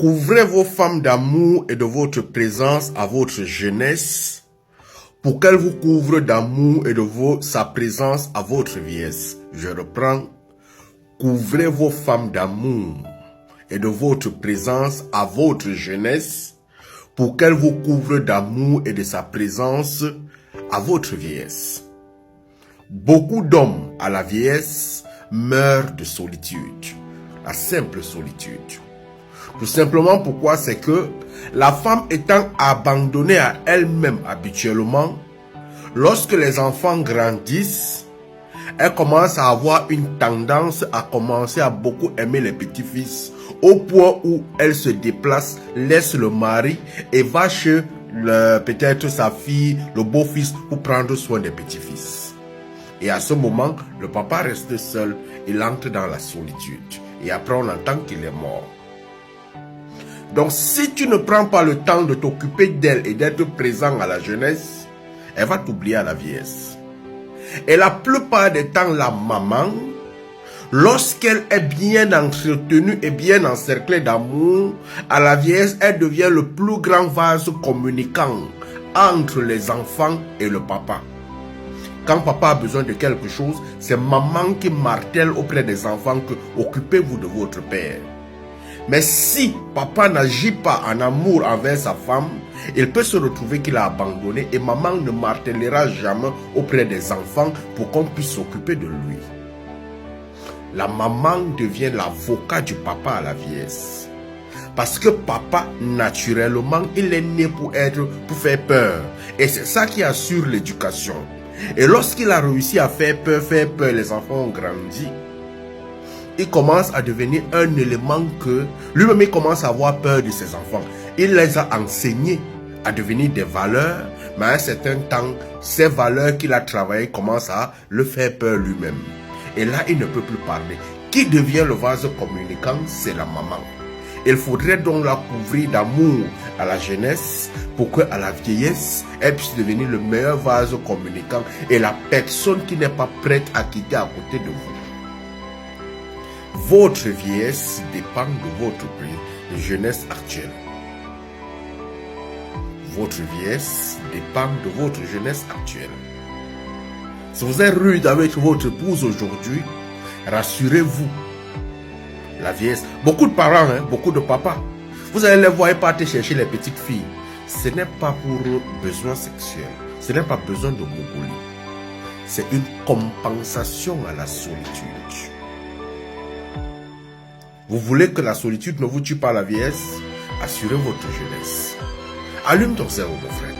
Couvrez vos femmes d'amour et de votre présence à votre jeunesse, pour qu'elle vous couvre d'amour et de sa présence à votre vieillesse. Je reprends. Couvrez vos femmes d'amour et de votre présence à votre jeunesse, pour qu'elle vous couvre d'amour et de sa présence à votre vieillesse. Beaucoup d'hommes à la vieillesse meurent de solitude, la simple solitude. Tout simplement pourquoi c'est que la femme étant abandonnée à elle-même habituellement, lorsque les enfants grandissent, elle commence à avoir une tendance à commencer à beaucoup aimer les petits-fils, au point où elle se déplace, laisse le mari et va chez peut-être sa fille, le beau-fils, pour prendre soin des petits-fils. Et à ce moment, le papa reste seul, il entre dans la solitude. Et après, on entend qu'il est mort. Donc, si tu ne prends pas le temps de t'occuper d'elle et d'être présent à la jeunesse, elle va t'oublier à la vieillesse. Et la plupart des temps, la maman, lorsqu'elle est bien entretenue et bien encerclée d'amour, à la vieillesse, elle devient le plus grand vase communicant entre les enfants et le papa. Quand papa a besoin de quelque chose, c'est maman qui martèle auprès des enfants que occupez-vous de votre père. Mais si papa n'agit pas en amour envers sa femme, il peut se retrouver qu'il a abandonné et maman ne martèlera jamais auprès des enfants pour qu'on puisse s'occuper de lui. La maman devient l'avocat du papa à la vieillesse. Parce que papa, naturellement, il est né pour faire peur. Et c'est ça qui assure l'éducation. Et lorsqu'il a réussi à faire peur, les enfants ont grandi. Il commence à devenir un élément que lui-même il commence à avoir peur de ses enfants. Il les a enseignés à devenir des valeurs, mais à un certain temps, ces valeurs qu'il a travaillées commencent à le faire peur lui-même. Et là, il ne peut plus parler. Qui devient le vase communicant? C'est la maman. Il faudrait donc la couvrir d'amour à la jeunesse pour qu'à la vieillesse, elle puisse devenir le meilleur vase communicant et la personne qui n'est pas prête à quitter à côté de vous. Votre vieillesse dépend de votre jeunesse actuelle. Votre vieillesse dépend de votre jeunesse actuelle. Si vous êtes rude avec votre épouse aujourd'hui, rassurez-vous. La vieillesse, beaucoup de parents, beaucoup de papas, vous allez les voir et partir chercher les petites filles. Ce n'est pas pour besoin sexuel, ce n'est pas besoin de mogolie. C'est une compensation à la solitude. Vous voulez que la solitude ne vous tue pas la vieillesse? Assurez votre jeunesse. Allume ton cerveau, mon frère.